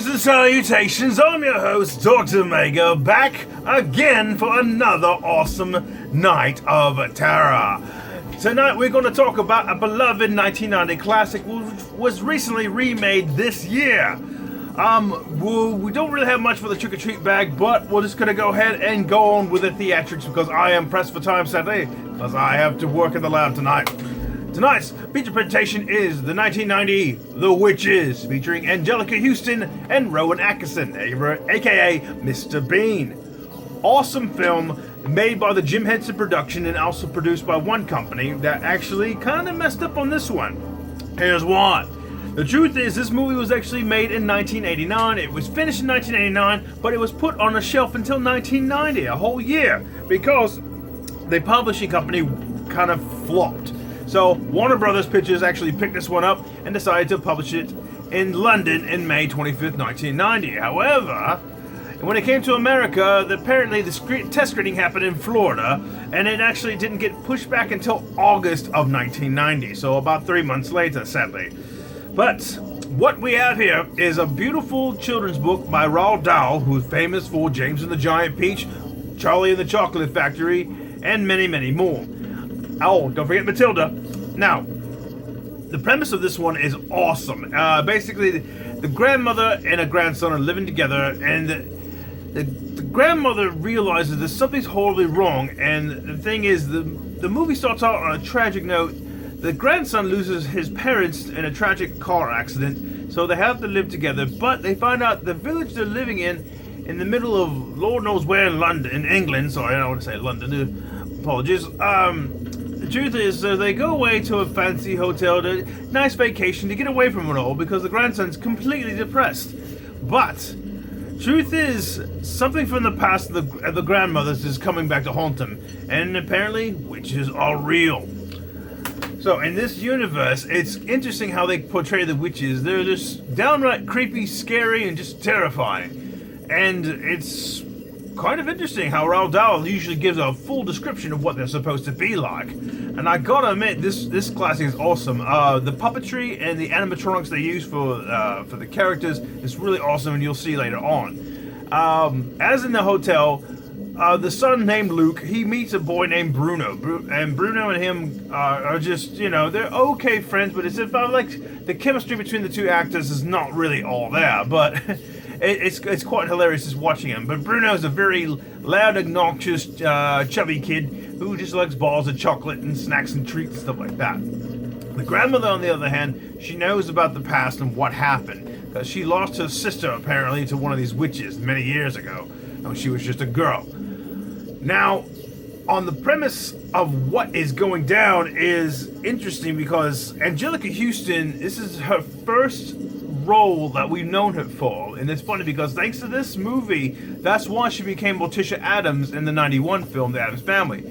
Greetings and salutations, I'm your host, Dr. Mega, back again for another awesome night of terror. Tonight we're going to talk about a beloved 1990 classic which was recently remade this year. We don't really have much for the trick-or-treat bag, but we're just going to go ahead and go on with the theatrics because I am pressed for time, sadly, because I have to work in the lab tonight. Tonight's feature presentation is the 1990 The Witches, featuring Angelica Houston and Rowan Atkinson, aka Mr. Bean. Awesome film made by the Jim Henson production and also produced by one company that actually kind of messed up on this one. Here's why. The truth is, this movie was actually made in 1989. It was finished in 1989, but it was put on a shelf until 1990, a whole year, because the publishing company kind of flopped. So Warner Brothers Pictures actually picked this one up and decided to publish it in London in May 25th, 1990. However, when it came to America, apparently the test screening happened in Florida, and it actually didn't get pushed back until August of 1990, so about 3 months later, sadly. But what we have here is a beautiful children's book by Roald Dahl, who's famous for James and the Giant Peach, Charlie and the Chocolate Factory, and many, many more. Oh, don't forget Matilda. Now, the premise of this one is awesome. Basically, the grandmother and a grandson are living together, and the grandmother realizes that something's horribly wrong, and the thing is, the movie starts out on a tragic note. The grandson loses his parents in a tragic car accident, so they have to live together, but they find out the village they're living in the middle of Lord knows where in London, in England, sorry, I don't want to say London, apologies, the truth is, they go away to a fancy hotel, nice vacation to get away from it all because the grandson's completely depressed. But truth is, something from the past of the grandmothers is coming back to haunt them, and apparently witches are real. So in this universe, it's interesting how they portray the witches. They're just downright creepy, scary, and just terrifying. And it's kind of interesting how Roald Dahl usually gives a full description of what they're supposed to be like. And I gotta admit, this classic is awesome. The puppetry and the animatronics they use for the characters is really awesome, and you'll see later on. As in the hotel, the son named Luke, he meets a boy named Bruno. And Bruno and him are just, they're okay friends, but it's about like the chemistry between the two actors is not really all there. But it's quite hilarious just watching him. But Bruno's a very loud, obnoxious, chubby kid who just likes balls of chocolate and snacks and treats and stuff like that. The grandmother, on the other hand, she knows about the past and what happened, because she lost her sister, apparently, to one of these witches many years ago, when she was just a girl. Now, on the premise of what is going down is interesting because Angelica Houston, this is her first role that we've known her for, and it's funny because thanks to this movie, that's why she became Morticia Addams in the 91 film, The Addams Family.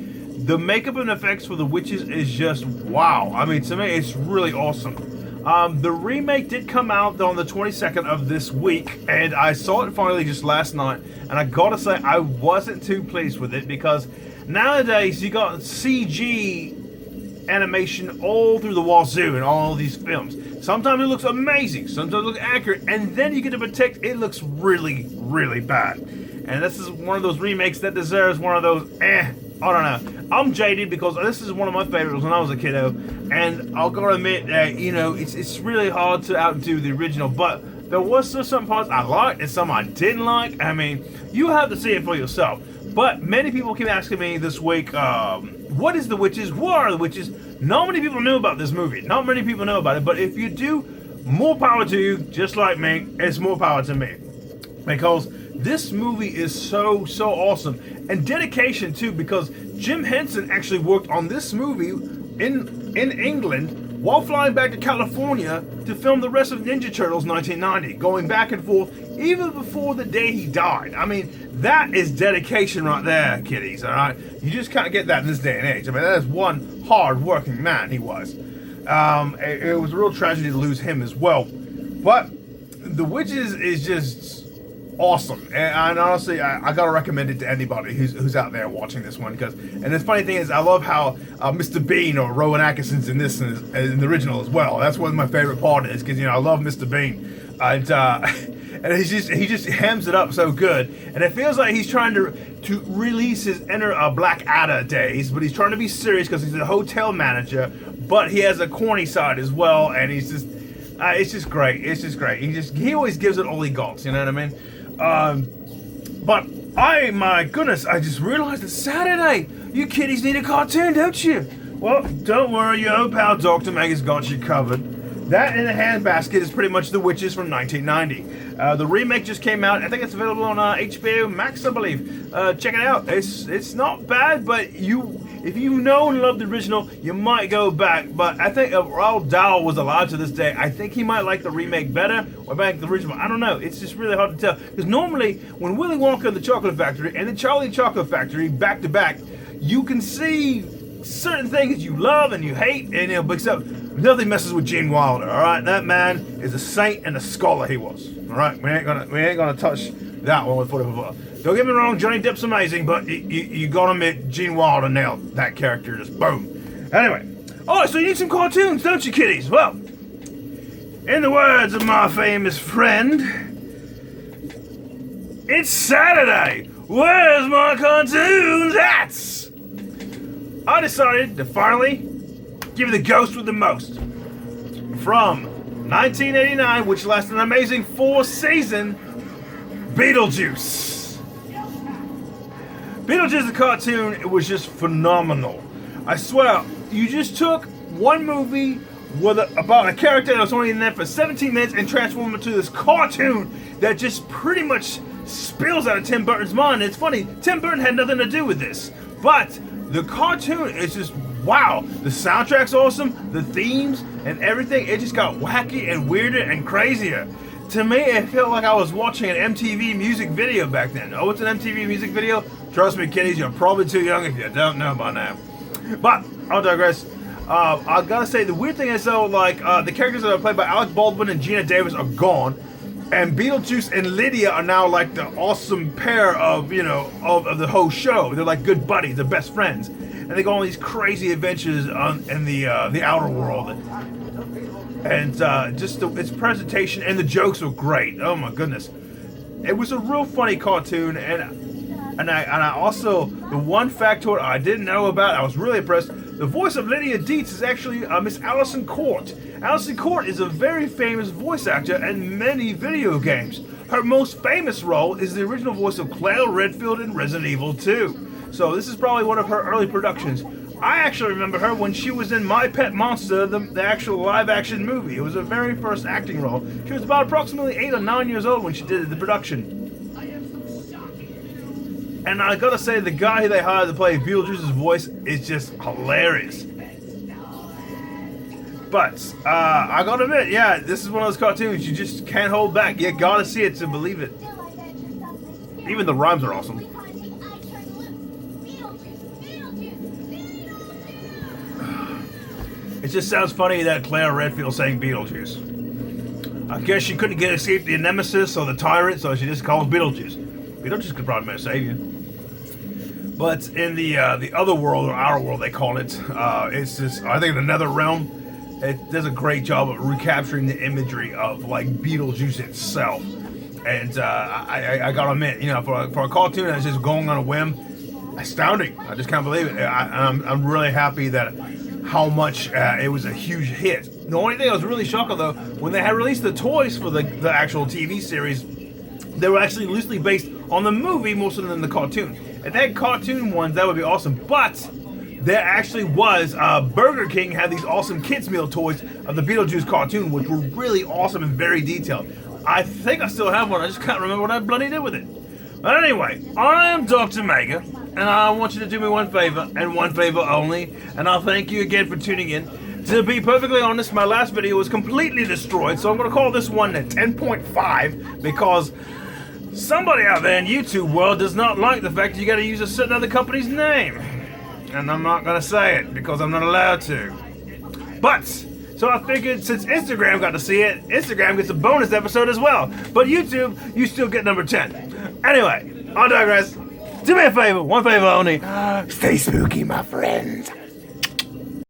The makeup and effects for the witches is just wow. I mean, to me, it's really awesome. The remake did come out on the 22nd of this week, and I saw it finally just last night, and I gotta say, I wasn't too pleased with it because nowadays you got CG animation all through the wazoo in all these films. Sometimes it looks amazing, sometimes it looks accurate, and then you get to Protect, it looks really, really bad. And this is one of those remakes that deserves one of those, I don't know. I'm jaded because this is one of my favorites when I was a kiddo, and I'll gotta admit that, it's really hard to outdo the original, but there was still some parts I liked and some I didn't like. I mean, you have to see it for yourself. But many people keep asking me this week, what is The Witches? What are The Witches? Not many people know about this movie. Not many people know about it, but if you do, more power to you, just like me, it's more power to me. Because this movie is so awesome. And dedication too, because Jim Henson actually worked on this movie in England while flying back to California to film the rest of Ninja Turtles 1990, going back and forth even before the day he died. I mean, that is dedication right there, kiddies, alright? You just can't get that in this day and age. I mean, that is one hard-working man, he was. It was a real tragedy to lose him as well. But The Witches is just awesome, and honestly, I gotta recommend it to anybody who's out there watching this one. Because, and the funny thing is, I love how Mr. Bean or Rowan Atkinson's in this in the original as well. That's what my favorite part is, because I love Mr. Bean. And and he just hams it up so good, and it feels like he's trying to release his inner Blackadder days, but he's trying to be serious because he's a hotel manager, but he has a corny side as well, and he's just it's just great. He always gives it all he got, you know what I mean? But my goodness, I just realized it's Saturday. You kiddies need a cartoon, don't you? Well, don't worry, your old pal Dr. Meg has got you covered. That in the Handbasket is pretty much The Witches from 1990. The remake just came out. I think it's available on HBO Max, I believe. Check it out. It's not bad, but if you know and love the original, you might go back. But I think if Roald Dahl was alive to this day, I think he might like the remake better or like the original. I don't know. It's just really hard to tell. Because normally, when Willy Wonka and the Chocolate Factory and the Charlie Chocolate Factory back to back, you can see certain things you love and you hate, and except nothing messes with Gene Wilder. All right, that man is a saint and a scholar. He was. All right, we ain't gonna touch that one with foot of a. Don't get me wrong, Johnny Depp's amazing, but you gotta admit Gene Wilder nailed that character. Just boom. Anyway, oh, so you need some cartoons, don't you, kiddies? Well, in the words of my famous friend, it's Saturday. Where's my cartoons at? I decided to finally give you the ghost with the most. From 1989, which lasted an amazing 4 seasons, Beetlejuice. Beetlejuice, the cartoon, it was just phenomenal. I swear, you just took one movie about a character that was only in there for 17 minutes and transformed it to this cartoon that just pretty much spills out of Tim Burton's mind. And it's funny, Tim Burton had nothing to do with this, but the cartoon is just wow. The soundtrack's awesome, the themes and everything, it just got wacky and weirder and crazier. To me, it felt like I was watching an MTV music video back then. Oh, it's an MTV music video? Trust me, kiddies, you're probably too young if you don't know by now. But, I'll digress. I gotta say, the weird thing is though, like, the characters that are played by Alec Baldwin and Gina Davis are gone. And Beetlejuice and Lydia are now like the awesome pair of, of the whole show. They're like good buddies, they're best friends. And they go on these crazy adventures in the outer world. And just its presentation and the jokes were great. Oh my goodness. It was a real funny cartoon, and I also, the one factoid I didn't know about, I was really impressed. The voice of Lydia Dietz is actually Miss Allison Court. Allison Court is a very famous voice actor in many video games. Her most famous role is the original voice of Claire Redfield in Resident Evil 2. So this is probably one of her early productions. I actually remember her when she was in My Pet Monster, the actual live-action movie. It was her very first acting role. She was about approximately 8 or 9 years old when she did the production. And I gotta say, the guy they hired to play Beetlejuice's voice is just hilarious. But, I gotta admit, yeah, this is one of those cartoons you just can't hold back. You gotta see it to believe it. Even the rhymes are awesome. It just sounds funny that Claire Redfield saying Beetlejuice. I guess she couldn't escape the nemesis or the tyrant, so she just calls Beetlejuice. Beetlejuice could probably save you. But in the other world, or our world they call it, it's just, I think in another realm, it does a great job of recapturing the imagery of like Beetlejuice itself. And I gotta admit, for a cartoon that's just going on a whim, astounding. I just can't believe it. I'm really happy that how much it was a huge hit. The only thing I was really shocked though, when they had released the toys for the actual TV series, they were actually loosely based on the movie more so than the cartoon. If they had cartoon ones, that would be awesome. But there actually was, Burger King had these awesome kids meal toys of the Beetlejuice cartoon, which were really awesome and very detailed. I think I still have one, I just can't remember what I bloody did with it. But anyway, I am Dr. Mega, and I want you to do me one favor, and one favor only, and I'll thank you again for tuning in. To be perfectly honest, my last video was completely destroyed, so I'm going to call this one a 10.5, because somebody out there in YouTube world does not like the fact that you got to use a certain other company's name. And I'm not going to say it, because I'm not allowed to. But, so I figured since Instagram got to see it, Instagram gets a bonus episode as well. But YouTube, you still get number 10. Anyway, I digress. Do me a favor, one favor only. Stay spooky, my friends.